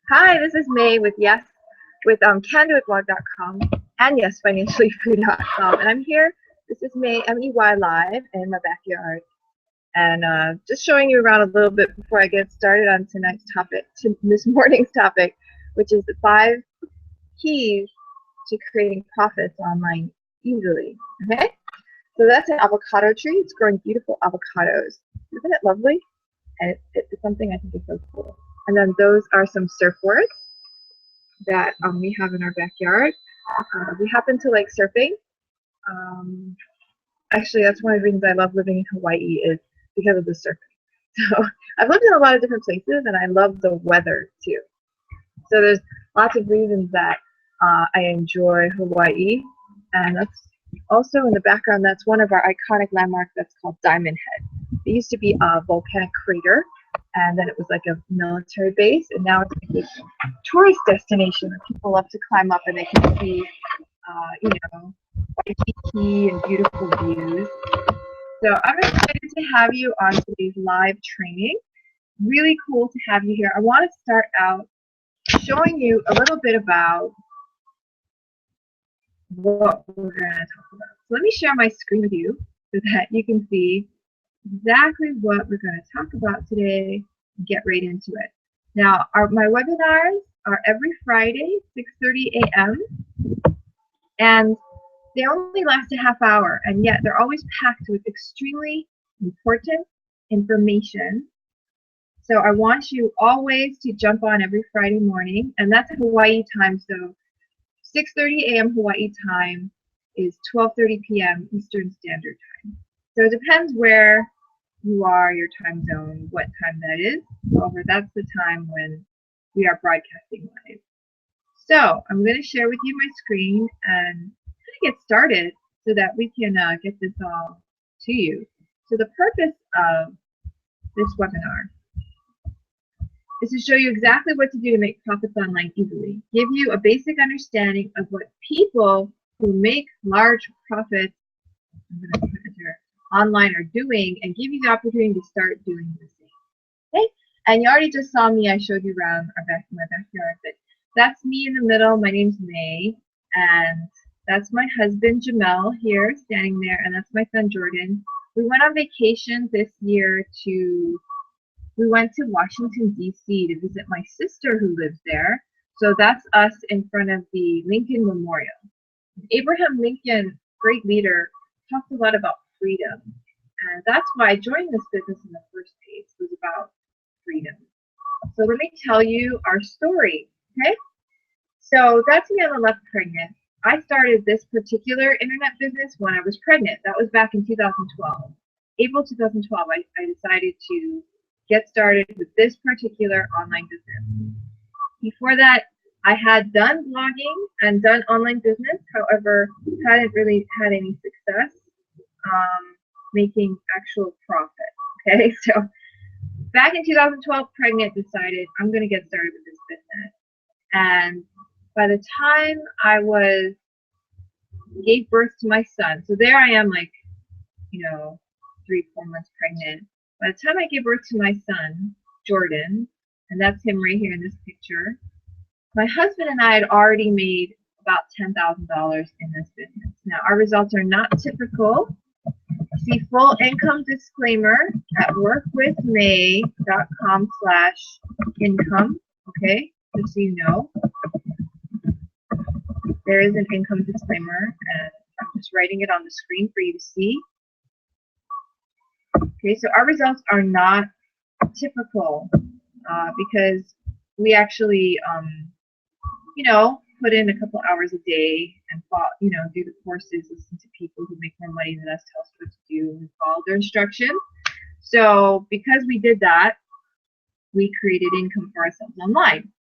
Hi, this is May with CanDoItBlog.com and YesFinanciallyFree.com, and I'm here. This is May MEY live in my backyard, and just showing you around a little bit before I get started on this morning's topic, which is the 5 keys to creating profits online easily. Okay, so that's an avocado tree. It's growing beautiful avocados. Isn't it lovely? And it's something I think is so cool. And then those are some surfboards that we have in our backyard. We happen to like surfing. Um, Actually, that's one of the reasons I love living in Hawaii is because of the surfing. So I've lived in a lot of different places, and I love the weather too. So there's lots of reasons that I enjoy Hawaii, and that's also in the background. That's one of our iconic landmarks. That's called Diamond Head. It used to be a volcanic crater, and then it was like a military base, and now it's like this tourist destination where people love to climb up and they can see, Waikiki and beautiful views. So I'm excited to have you on today's live training. Really cool to have you here. I want to start out showing you a little bit about what we're going to talk about. So let me share my screen with you so that you can see exactly what we're going to talk about today and get right into it. Now, my webinars are every Friday, 6:30 a.m. and they only last a half hour, and yet they're always packed with extremely important information. So I want you always to jump on every Friday morning, and that's Hawaii time. So 6:30 a.m. Hawaii time is 12:30 p.m. Eastern Standard Time. So it depends where you are, your time zone, what time that is. However, that's the time when we are broadcasting live. So I'm going to share with you my screen and get started so that we can get this all to you. So the purpose of this webinar is to show you exactly what to do to make profits online easily, give you a basic understanding of what people who make large profits online are doing, and give you the opportunity to start doing the same. Okay? And you already just saw me. I showed you around my backyard. But that's me in the middle. My name's May, and that's my husband Jamel here standing there, and that's my son Jordan. We went on vacation this year we went to Washington, D.C. to visit my sister who lives there. So that's us in front of the Lincoln Memorial. Abraham Lincoln, great leader, talked a lot about freedom. And that's why I joined this business in the first place, was about freedom. So let me tell you our story, okay? So that's me on the left, pregnant. I started this particular internet business when I was pregnant. That was back in 2012. April 2012, I decided to get started with this particular online business. Before that, I had done blogging and done online business, however, hadn't really had any success making actual profit. Okay, so back in 2012, pregnant, decided I'm going to get started with this business. And by the time I gave birth to my son, so there I am, like, 3-4 months pregnant. By the time I gave birth to my son, Jordan, and that's him right here in this picture, my husband and I had already made about $10,000 in this business. Now, our results are not typical. See full income disclaimer at workwithmay.com/income, okay, just so you know. There is an income disclaimer, and I'm just writing it on the screen for you to see. Okay, so our results are not typical because we actually, put in a couple hours a day and do the courses, listen to people who make more money than us, tell us what to do, and follow their instructions. So because we did that, we created income for ourselves online.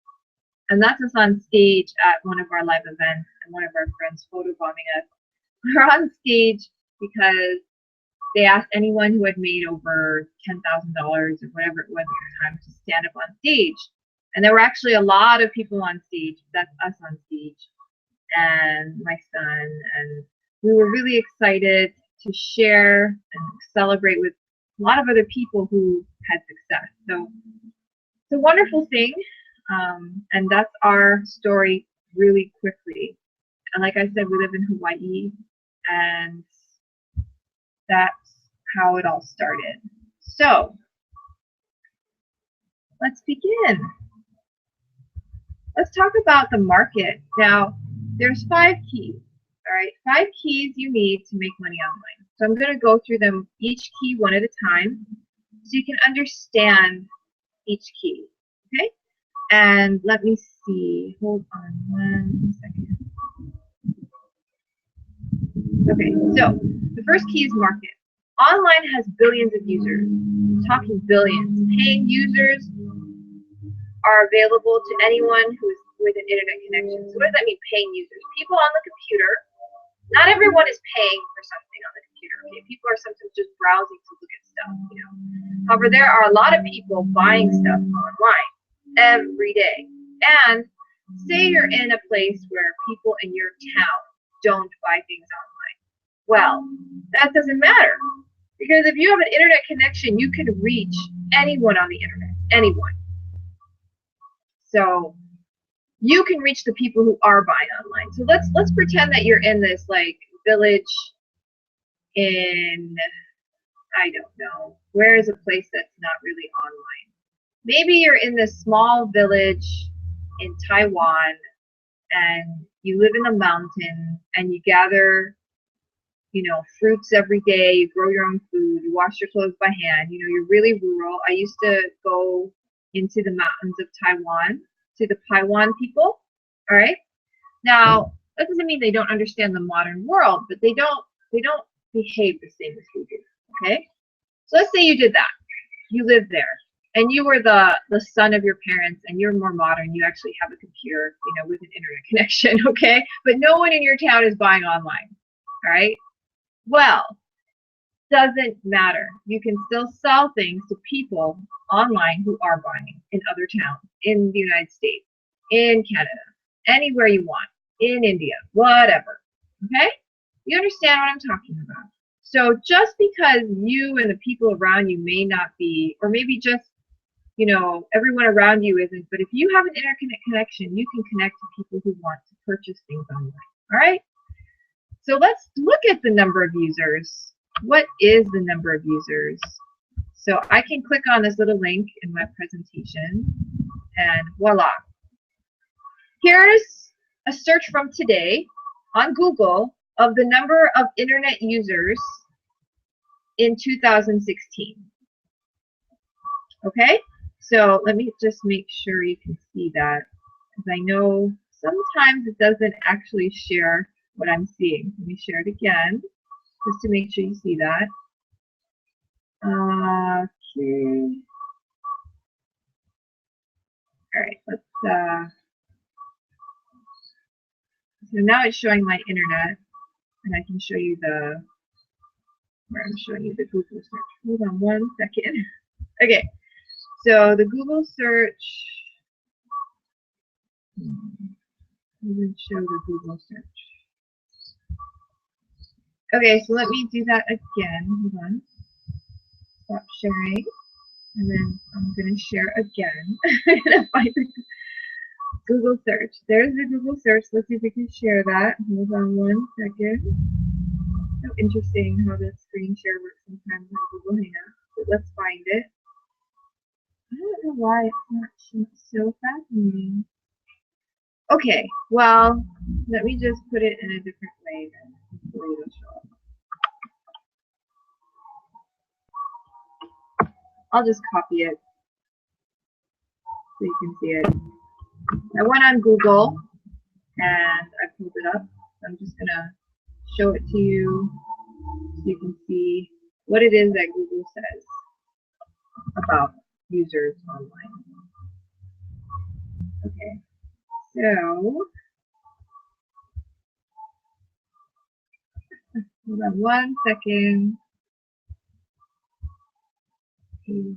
And that's us on stage at one of our live events, and one of our friends photobombing us. We're on stage because they asked anyone who had made over $10,000 or whatever it was at the time to stand up on stage. And there were actually a lot of people on stage. That's us on stage and my son. And we were really excited to share and celebrate with a lot of other people who had success. So it's a wonderful thing. And that's our story really quickly. And like I said, we live in Hawaii, and that's how it all started. So let's begin. Let's talk about the market. Now, there's 5 keys, all right? 5 keys you need to make money online. So I'm going to go through them each key one at a time so you can understand each key, okay? And let me see. Hold on 1 second. Okay, so the first key is market. Online has billions of users. I'm talking billions. Paying users are available to anyone who is with an internet connection. So what does that mean, paying users? People on the computer. Not everyone is paying for something on the computer. Okay? People are sometimes just browsing to look at stuff. You know. However, there are a lot of people buying stuff online every day. And say you're in a place where people in your town don't buy things online. Well, that doesn't matter. Because if you have an internet connection, you can reach anyone on the internet. Anyone. So you can reach the people who are buying online. So let's pretend that you're in this like village in, I don't know, where is a place that's not really online? Maybe you're in this small village in Taiwan and you live in the mountains and you gather, you know, fruits every day, you grow your own food, you wash your clothes by hand, you know, you're really rural. I used to go into the mountains of Taiwan, to the Paiwan people, all right? Now, that doesn't mean they don't understand the modern world, but they don't behave the same as we do, okay? So let's say you did that. You lived there, and you were the son of your parents, and you're more modern. You actually have a computer, you know, with an internet connection, okay? But no one in your town is buying online, all right? Well, doesn't matter. You can still sell things to people online who are buying in other towns, in the United States, in Canada, anywhere you want, in India, whatever. Okay? You understand what I'm talking about. So just because you and the people around you may not be, or maybe just, you know, everyone around you isn't, but if you have an internet connection, you can connect to people who want to purchase things online. All right? So let's look at the number of users. What is the number of users? So I can click on this little link in my presentation, and voila. Here's a search from today on Google of the number of internet users in 2016. Okay, so let me just make sure you can see that, because I know sometimes it doesn't actually share what I'm seeing. Let me share it again, just to make sure you see that. Okay. All right, let's, so now it's showing my internet, and I can show you the, where I'm showing you the Google search. Hold on 1 second. Okay, so the Google search, even show the Google search. Okay, so let me do that again. Hold on. Stop sharing. And then I'm going to share again. I'm going to find the Google search. There's the Google search. Let's see if we can share that. Hold on 1 second. So interesting how the screen share works sometimes on Google Hangouts. But let's find it. I don't know why it's not so fascinating. Okay, well, let me just put it in a different way then. Hopefully it'll show up. I'll just copy it so you can see it. I went on Google and I pulled it up. I'm just going to show it to you so you can see what it is that Google says about users online. Okay, so hold on 1 second. Okay.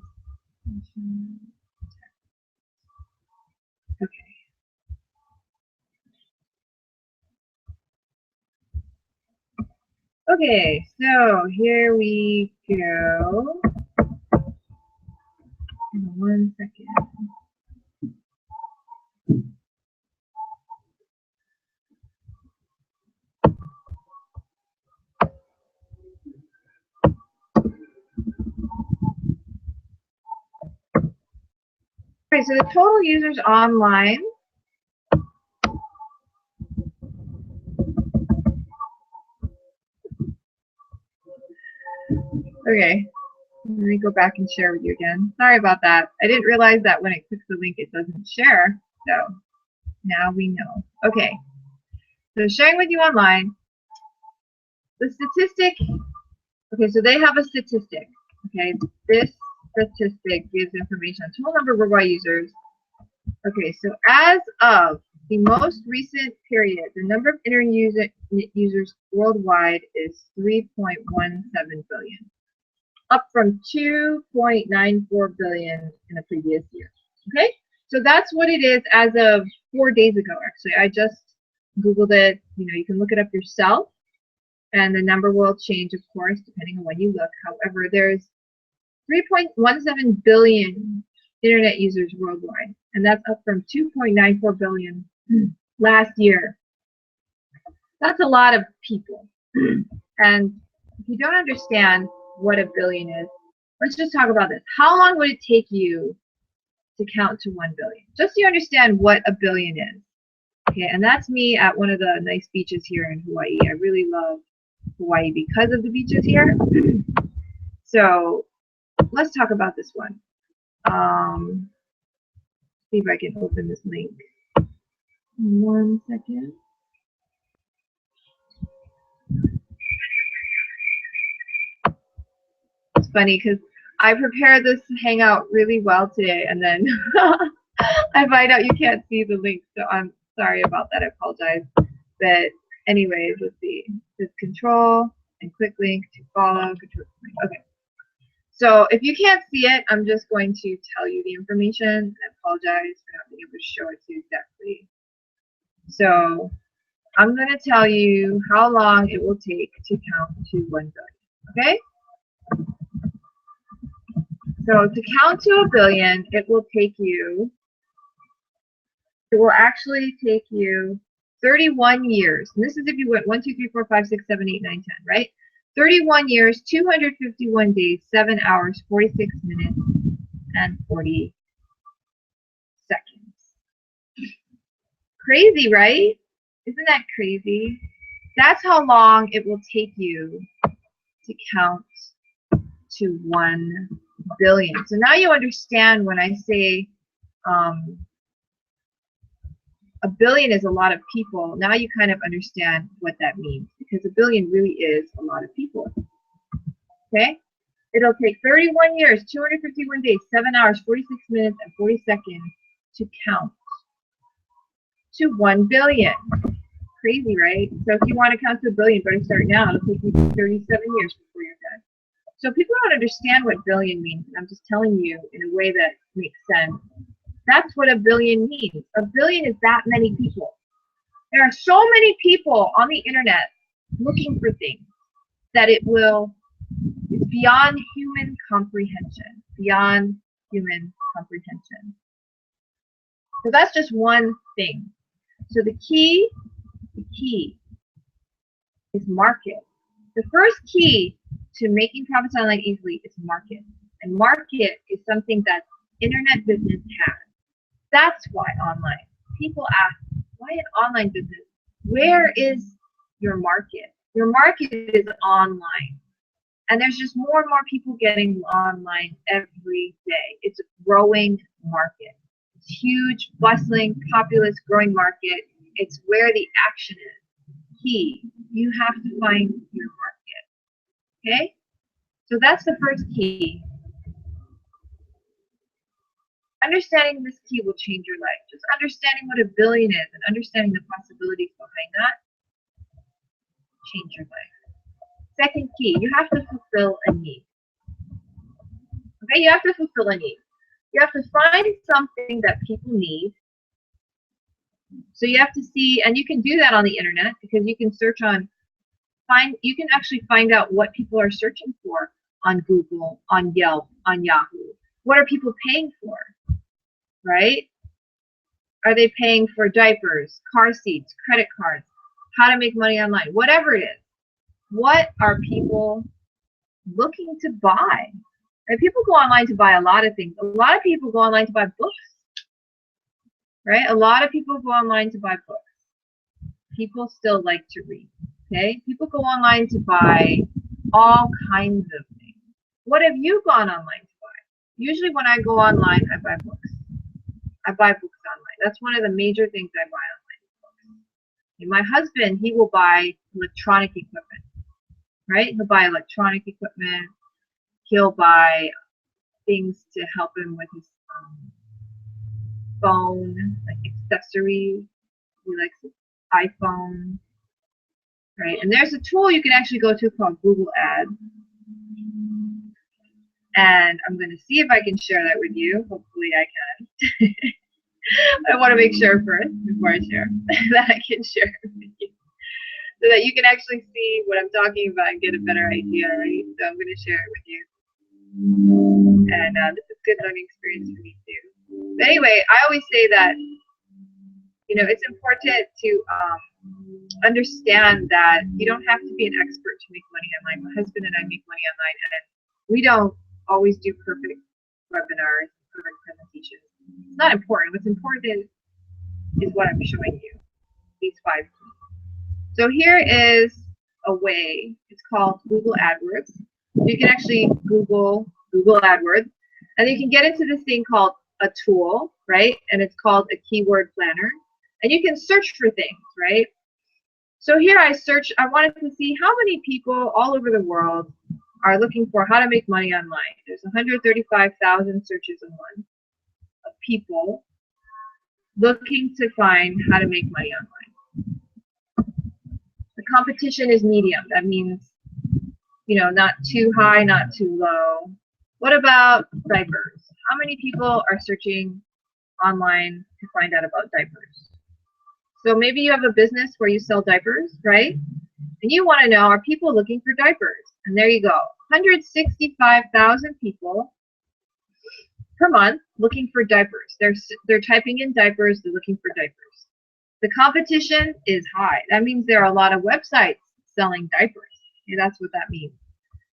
Okay, so here we go. 1 second. Okay, so the total users online. Okay, let me go back and share with you again. Sorry about that. I didn't realize that when it clicks the link, it doesn't share. So now we know. Okay, so sharing with you online. The statistic. Okay, so they have a statistic. Okay, this statistic gives information on total number of worldwide users. Okay, so as of the most recent period, the number of internet users worldwide is 3.17 billion, up from 2.94 billion in the previous year. Okay, so that's what it is as of 4 days ago. Actually, I just Googled it. You know, you can look it up yourself, and the number will change, of course, depending on when you look. However, there's 3.17 billion internet users worldwide, and that's up from 2.94 billion last year. That's a lot of people. And if you don't understand what a billion is, let's just talk about this. How long would it take you to count to 1 billion? Just so you understand what a billion is. Okay, and that's me at one of the nice beaches here in Hawaii. I really love Hawaii because of the beaches here. So let's talk about this one. See if I can open this link. 1 second. It's funny because I prepared this hangout really well today, and then I find out you can't see the link, so I'm sorry about that. I apologize. But anyways, let's see. Just control and click link to follow. Control link. Okay. So if you can't see it, I'm just going to tell you the information. I apologize for not being able to show it to you exactly. So I'm going to tell you how long it will take to count to 1 billion. Okay? So to count to 1 billion, it will actually take you 31 years. And this is if you went 1, 2, 3, 4, 5, 6, 7, 8, 9, 10, right? 31 years, 251 days, 7 hours, 46 minutes, and 40 seconds. Crazy, right? Isn't that crazy? That's how long it will take you to count to 1 billion. So now you understand when I say a billion is a lot of people. Now you kind of understand what that means, because a billion really is a lot of people. Okay? It'll take 31 years, 251 days, 7 hours, 46 minutes, and 40 seconds to count to 1 billion. Crazy, right? So if you want to count to 1 billion, better start now. It'll take you 37 years before you're done. So people don't understand what billion means. I'm just telling you in a way that makes sense. That's what a billion means. A billion is that many people. There are so many people on the internet looking for things that it's beyond human comprehension. Beyond human comprehension. So that's just one thing. So the key is market. The first key to making profits online easily is market. And market is something that internet business has. That's why online. People ask, why an online business? Where is your market? Your market is online. And there's just more and more people getting online every day. It's a growing market. It's huge, bustling, populous, growing market. It's where the action is. Key. You have to find your market. Okay? So that's the first key. Understanding this key will change your life. Just understanding what a billion is and understanding the possibilities behind that, change your life. Second key, you have to fulfill a need. Okay, you have to fulfill a need. You have to find something that people need. So you have to see, and you can do that on the internet because you can search on, you can actually find out what people are searching for on Google, on Yelp, on Yahoo. What are people paying for? Right? Are they paying for diapers, car seats, credit cards, how to make money online, whatever it is? What are people looking to buy? Right? People go online to buy a lot of things. A lot of people go online to buy books. right? A lot of people go online to buy books. People still like to read, okay? People go online to buy all kinds of things. What have you gone online to buy? Usually when I go online, I buy books. I buy books online. That's one of the major things I buy online. And my husband, he will buy electronic equipment, right? He'll buy electronic equipment. He'll buy things to help him with his phone, like accessories. He likes his iPhone, right? And there's a tool you can actually go to called Google Ads. And I'm going to see if I can share that with you. Hopefully I can. I want to make sure first, before I share, that I can share it with you. So that you can actually see what I'm talking about and get a better idea, right? So I'm going to share it with you. And this is a good learning experience for me too. But anyway, I always say that, you know, it's important to understand that you don't have to be an expert to make money online. My husband and I make money online, and we don't always do perfect webinars, perfect presentations. It's not important. What's important is what I'm showing you, these 5 keys. So here is a way. It's called Google AdWords. You can actually Google AdWords, and you can get into this thing called a tool, right? And it's called a keyword planner. And you can search for things, right? So here I wanted to see how many people all over the world are looking for how to make money online. There's 135,000 searches a month of people looking to find how to make money online. The competition is medium. That means, you know, not too high, not too low. What about diapers? How many people are searching online to find out about diapers? So maybe you have a business where you sell diapers, right? And you want to know, are people looking for diapers? And there you go, 165,000 people per month looking for diapers. They're typing in diapers, they're looking for diapers. The competition is high. That means there are a lot of websites selling diapers. Okay, that's what that means.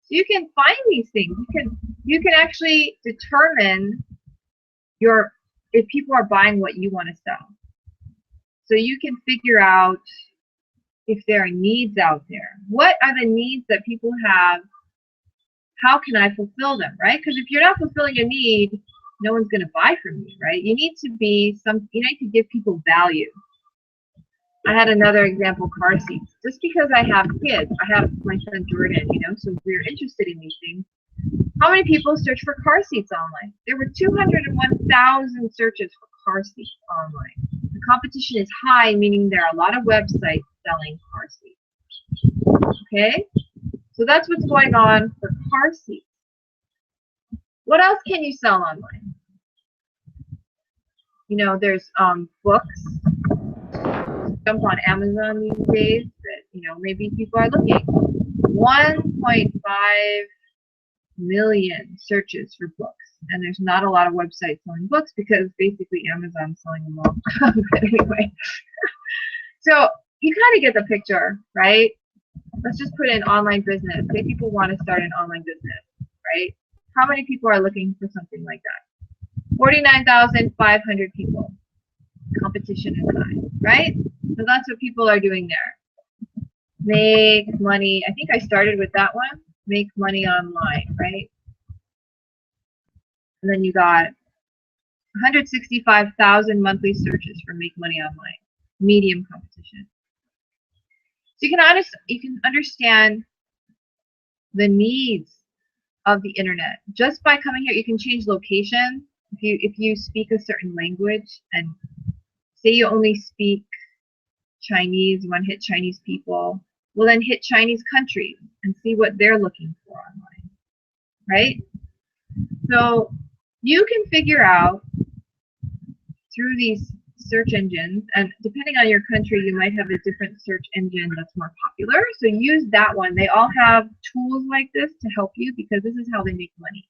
So you can find these things. You can actually determine if people are buying what you want to sell. So you can figure out if there are needs out there. What are the needs that people have? How can I fulfill them, right? Because if you're not fulfilling a need, no one's going to buy from you, right? You need to give people value. I had another example, car seats. Just because I have kids, I have my son Jordan, you know, so we're interested in these things. How many people search for car seats online? There were 201,000 searches for car seats online. The competition is high, meaning there are a lot of websites selling car seats. Okay? So that's what's going on for car seats. What else can you sell online? You know, there's books. Jump on Amazon these days that, you know, maybe people are looking. 1.5 million searches for books. And there's not a lot of websites selling books because basically Amazon's selling them all. But anyway. So you kind of get the picture, right? Let's just put in online business. Say people want to start an online business, right? How many people are looking for something like that? 49,500 people. Competition is high, right? So that's what people are doing there. Make money. I think I started with that one. Make money online, right? And then you got 165,000 monthly searches for make money online. Medium competition. So you can understand the needs of the internet. Just by coming here, you can change location. If you speak a certain language, and say you only speak Chinese, you want to hit Chinese people, well then hit Chinese countries and see what they're looking for online, right? So you can figure out through these search engines, and depending on your country, you might have a different search engine that's more popular. So use that one. They all have tools like this to help you because this is how they make money.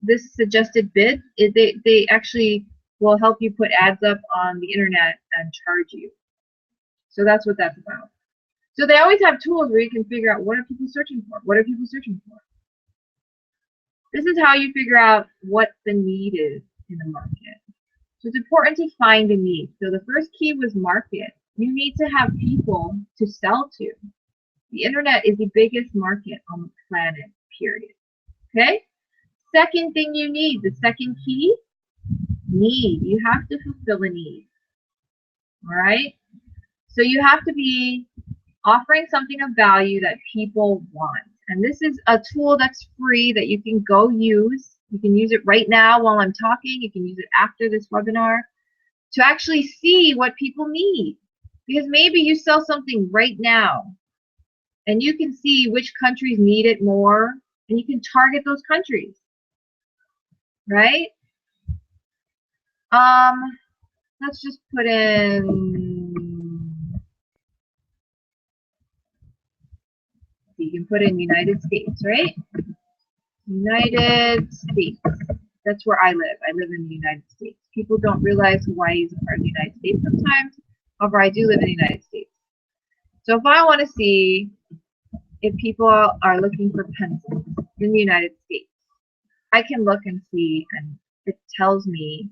This suggested bid, they actually will help you put ads up on the internet and charge you. So that's what that's about. So they always have tools where you can figure out what are people searching for? What are people searching for? This is how you figure out what the need is in the market. So it's important to find a need. So the first key was market. You need to have people to sell to. The internet is the biggest market on the planet, period. Okay? Second thing you need, the second key, need. You have to fulfill a need. All right? So you have to be offering something of value that people want. And this is a tool that's free that you can go use. You can use it right now while I'm talking. You can use it after this webinar to actually see what people need. Because maybe you sell something right now and you can see which countries need it more and you can target those countries. Right? Let's just put in, you can put in United States, right? United States. That's where I live. I live in the United States. People don't realize Hawaii is a part of the United States sometimes. However, I do live in the United States. So if I want to see if people are looking for pencils in the United States, I can look and see, and it tells me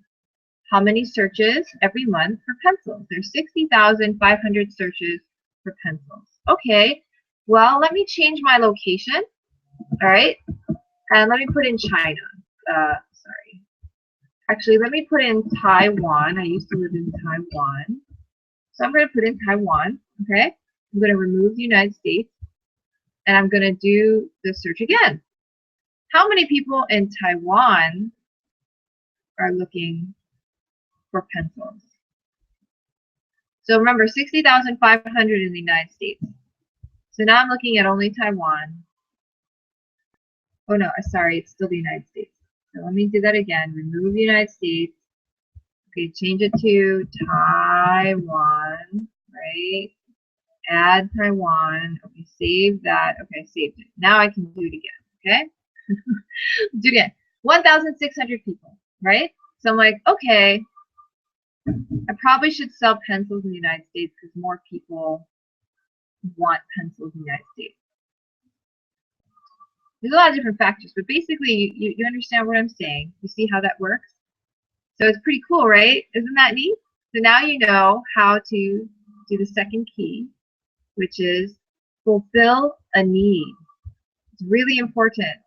how many searches every month for pencils. There's 60,500 searches for pencils. Okay, well, let me change my location, all right? And let me put in China. Sorry. Actually, let me put in Taiwan. I used to live in Taiwan. So I'm going to put in Taiwan, okay? I'm going to remove the United States, and I'm going to do the search again. How many people in Taiwan are looking for pencils? So remember, 60,500 in the United States. So now I'm looking at only Taiwan. Oh no, sorry, it's still the United States. So let me do that again. Remove the United States. Okay, change it to Taiwan, right? Add Taiwan. Okay, save that. Okay, saved it. Now I can do it again, okay? Do it again. 1,600 people, right? So I'm like, okay, I probably should sell pencils in the United States because more people want pencils in the United States. There's a lot of different factors, but basically you understand what I'm saying. You see how that works? So it's pretty cool, right? Isn't that neat? So now you know how to do the second key, which is fulfill a need. It's really important.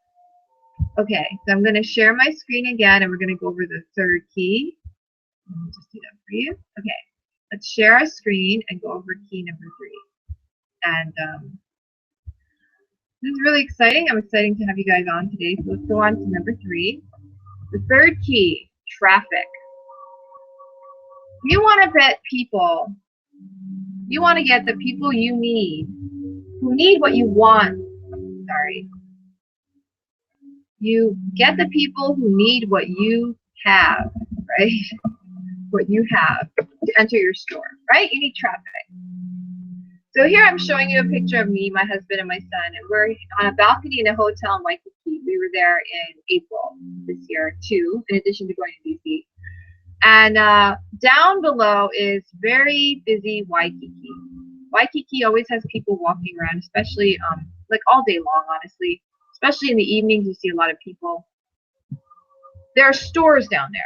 Okay, so I'm going to share my screen again, and we're going to go over the third key. Let me just do that for you. Okay, let's share our screen and go over key number 3. And this is really exciting. I'm excited to have you guys on today. So let's go on to number 3. The third key, traffic. You want to get people, you want to get the people you need, who need what you want. Sorry. You get the people who need what you have, right? What you have to enter your store, right? You need traffic. So here I'm showing you a picture of me, my husband, and my son, and we're on a balcony in a hotel in Waikiki. We were there in April this year too, in addition to going to DC. And down below is very busy Waikiki. Waikiki always has people walking around, especially like all day long, honestly. Especially in the evenings, you see a lot of people. There are stores down there.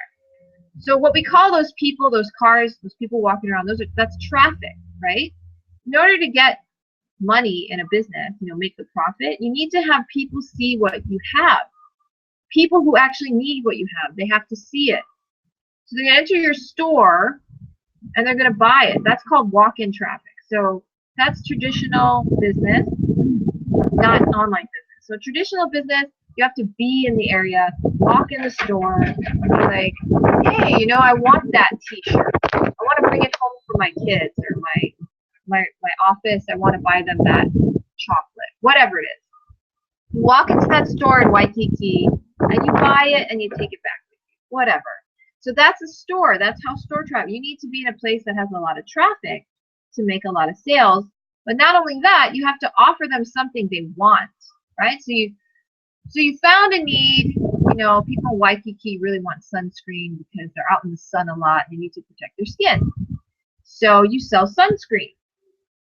So what we call those people, those cars, those people walking around, that's traffic, right? In order to get money in a business, make the profit, you need to have people see what you have. People who actually need what you have, they have to see it. So they're going to enter your store and they're going to buy it. That's called walk-in traffic. So that's traditional business, not online business. So traditional business, you have to be in the area, walk in the store, and be like, hey, I want that t-shirt. I want to bring it home for my kids or my office. I want to buy them that chocolate, whatever it is. You walk into that store in Waikiki and you buy it and you take it back with you, whatever. So that's a store. That's how store traffic. You need to be in a place that has a lot of traffic to make a lot of sales. But not only that, you have to offer them something they want, right? So you found a need. People in Waikiki really want sunscreen because they're out in the sun a lot and they need to protect their skin. So you sell sunscreen,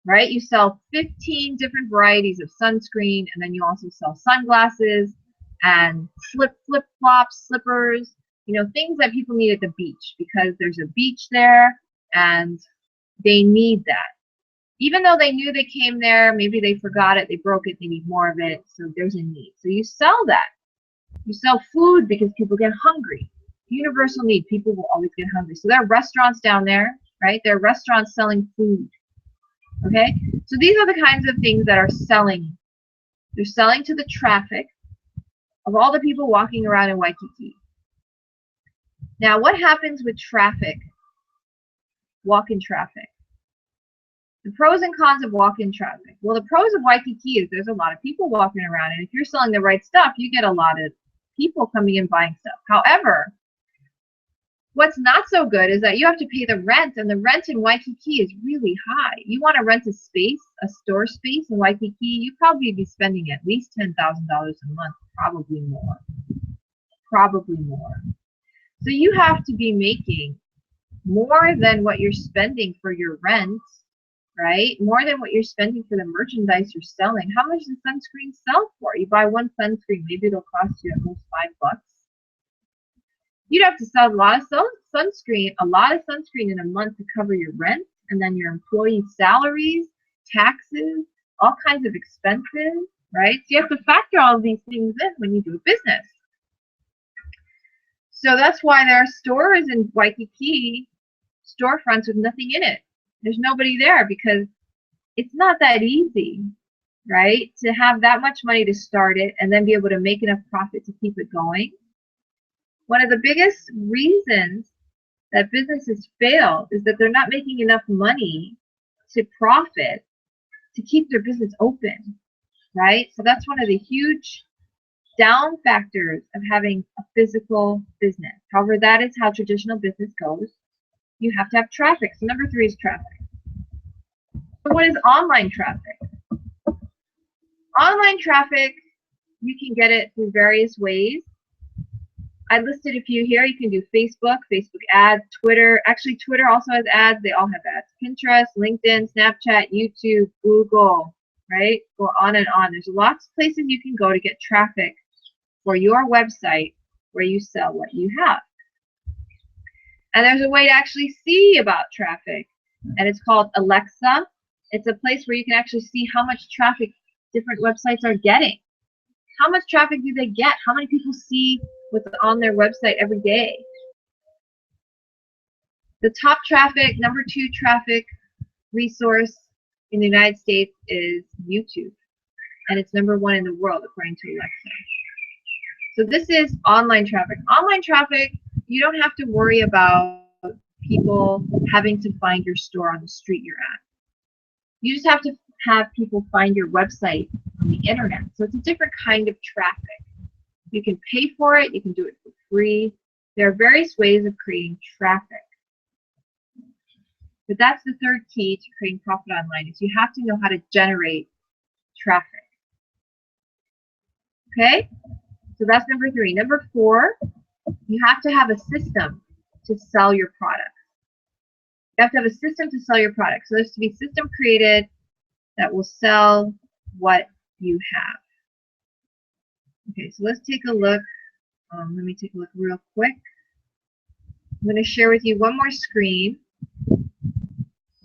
right? You sell 15 different varieties of sunscreen, and then you also sell sunglasses and flip-flops, slippers. You know, things that people need at the beach because there's a beach there and they need that. Even though they knew they came there, maybe they forgot it, they broke it, they need more of it, so there's a need. So you sell that. You sell food because people get hungry. Universal need, people will always get hungry. So there are restaurants down there, right? There are restaurants selling food. Okay? So these are the kinds of things that are selling. They're selling to the traffic of all the people walking around in Waikiki. Now, what happens with traffic? Walk-in traffic. The pros and cons of walk-in traffic. Well, the pros of Waikiki is there's a lot of people walking around, and if you're selling the right stuff, you get a lot of people coming in buying stuff. However, what's not so good is that you have to pay the rent, and the rent in Waikiki is really high. You want to rent a space, a store space in Waikiki, you'd probably be spending at least $10,000 a month, probably more. Probably more. So you have to be making more than what you're spending for your rent, right? More than what you're spending for the merchandise you're selling. How much does sunscreen sell for? You buy one sunscreen, maybe it'll cost you at most $5. You'd have to sell a lot of sunscreen in a month to cover your rent, and then your employee salaries, taxes, all kinds of expenses, right? So you have to factor all of these things in when you do a business. So that's why there are stores in Waikiki, storefronts with nothing in it. There's nobody there because it's not that easy, right? To have that much money to start it and then be able to make enough profit to keep it going. One of the biggest reasons that businesses fail is that they're not making enough money to profit to keep their business open, right? So that's one of the huge down factors of having a physical business. However, that is how traditional business goes. You have to have traffic. So number 3 is traffic. So what is online traffic? Online traffic, you can get it through various ways. I listed a few here. You can do Facebook, Facebook ads, Twitter. Actually, Twitter also has ads. They all have ads. Pinterest, LinkedIn, Snapchat, YouTube, Google, right? Go on and on. There's lots of places you can go to get traffic for your website where you sell what you have. And there's a way to actually see about traffic, and it's called Alexa. It's a place where you can actually see how much traffic different websites are getting. How much traffic do they get? How many people see what's on their website every day? The top traffic, number 2 traffic resource in the United States is YouTube, and it's number 1 in the world according to Alexa. So this is online traffic. Online traffic, you don't have to worry about people having to find your store on the street you're at. You just have to have people find your website on the internet. So it's a different kind of traffic. You can pay for it. You can do it for free. There are various ways of creating traffic. But that's the third key to creating profit online, is you have to know how to generate traffic. Okay? So that's number 3. Number 4, you have to have a system to sell your product. You have to have a system to sell your product. So there's to be a system created that will sell what you have. Okay, so let's take a look. Let me take a look real quick. I'm going to share with you one more screen,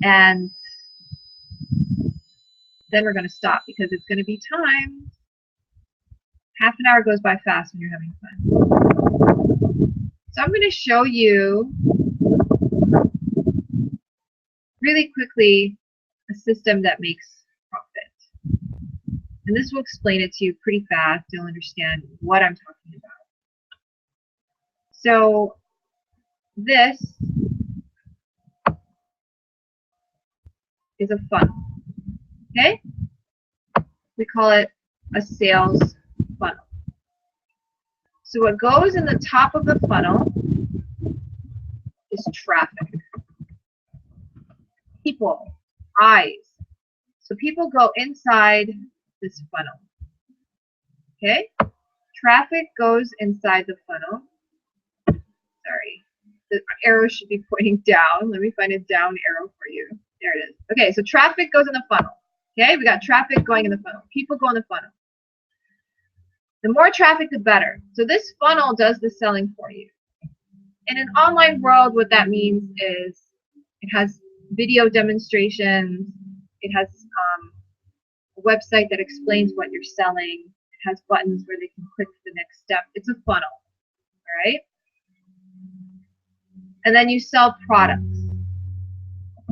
and then we're going to stop because it's going to be time. Half an hour goes by fast when you're having fun. So I'm going to show you really quickly a system that makes profit. And this will explain it to you pretty fast. You'll understand what I'm talking about. So this is a funnel. Okay? We call it a sales funnel. So what goes in the top of the funnel is traffic. People, eyes. So people go inside this funnel. Okay? Traffic goes inside the funnel. Sorry. The arrow should be pointing down. Let me find a down arrow for you. There it is. Okay, so traffic goes in the funnel. Okay, we got traffic going in the funnel. People go in the funnel. The more traffic, the better. So this funnel does the selling for you. in an online world, what that means is it has video demonstrations, it has a website that explains what you're selling, it has buttons where they can click to the next step. It's a funnel, all right? And then you sell products.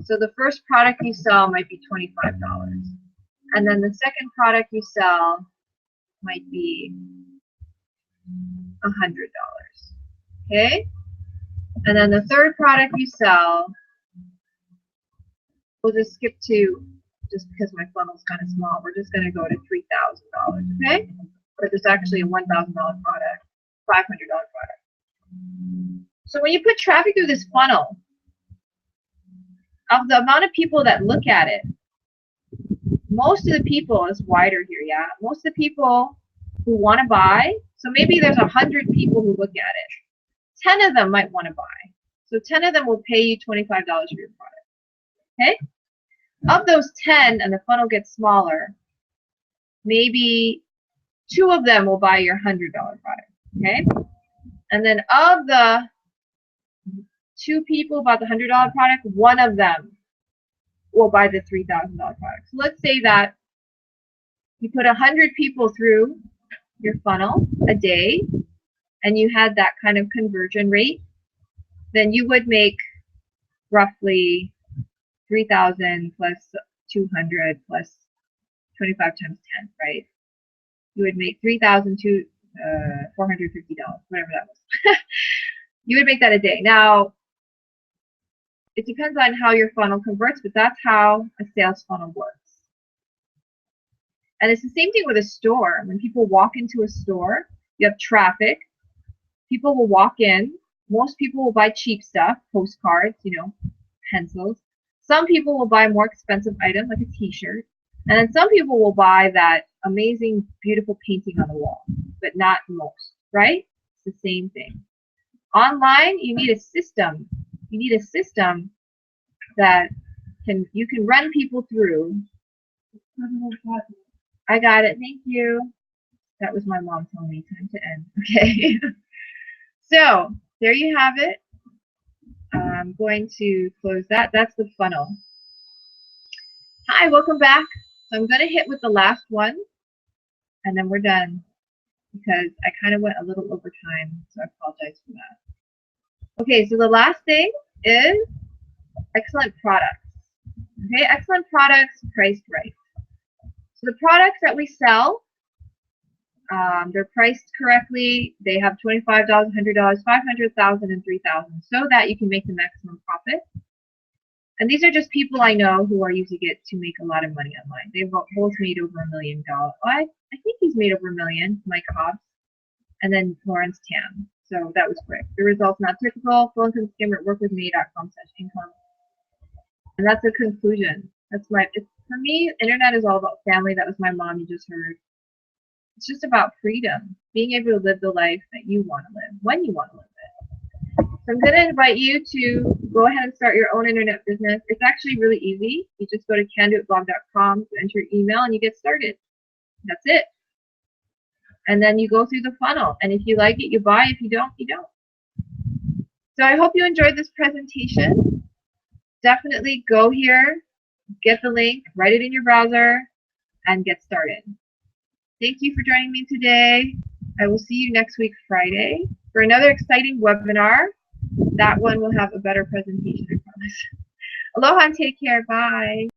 So the first product you sell might be $25. And then the second product you sell might be $100. Okay? And then the third product you sell, we'll just skip to, just because my funnel's kind of small, we're just going to go to $3,000, okay? But there's actually a $1,000 product, $500 product. So when you put traffic through this funnel, of the amount of people that look at it, most of the people, it's wider here, yeah? Most of the people who want to buy, so maybe there's 100 people who look at it. 10 of them might want to buy. So 10 of them will pay you $25 for your product. Okay? Of those 10, and the funnel gets smaller, maybe 2 of them will buy your $100 product. Okay? And then of the 2 people bought the $100 product, 1 of them will buy the $3,000 product. So let's say that you put 100 people through your funnel a day, and you had that kind of conversion rate, then you would make roughly 3,000 plus 200 plus 25 times 10, right? You would make $3,450, whatever that was. You would make that a day. Now, it depends on how your funnel converts, but that's how a sales funnel works. And it's the same thing with a store. When people walk into a store, you have traffic. People will walk in. Most people will buy cheap stuff, postcards, pencils. Some people will buy more expensive items like a t-shirt. And then some people will buy that amazing, beautiful painting on the wall, but not most, right? It's the same thing. Online, you need a system. You need a system that you can run people through. I got it. Thank you. That was my mom telling me time to end. Okay. So there you have it. I'm going to close that. That's the funnel. Hi, welcome back. So I'm going to hit with the last one, and then we're done because I kind of went a little over time, so I apologize for that. Okay, so the last thing is excellent products. Okay, excellent products priced right. So the products that we sell, they're priced correctly. They have $25, $100, $500,000, and $3,000 so that you can make the maximum profit. And these are just people I know who are using it to make a lot of money online. They've both made over $1 million. I think he's made over $1 million, Mike Hobbs, and then Lawrence Tam. So that was quick. The results not typical. Full income scammer at workwithme.com/income. And that's a conclusion. For me, internet is all about family. That was my mom, you just heard. It's just about freedom, being able to live the life that you want to live, when you want to live it. So I'm going to invite you to go ahead and start your own internet business. It's actually really easy. You just go to candoitblog.com, enter your email, and you get started. That's it. And then you go through the funnel. And if you like it, you buy. If you don't, you don't. So I hope you enjoyed this presentation. Definitely go here, get the link, write it in your browser, and get started. Thank you for joining me today. I will see you next week, Friday, for another exciting webinar. That one will have a better presentation, I promise. Aloha and take care. Bye.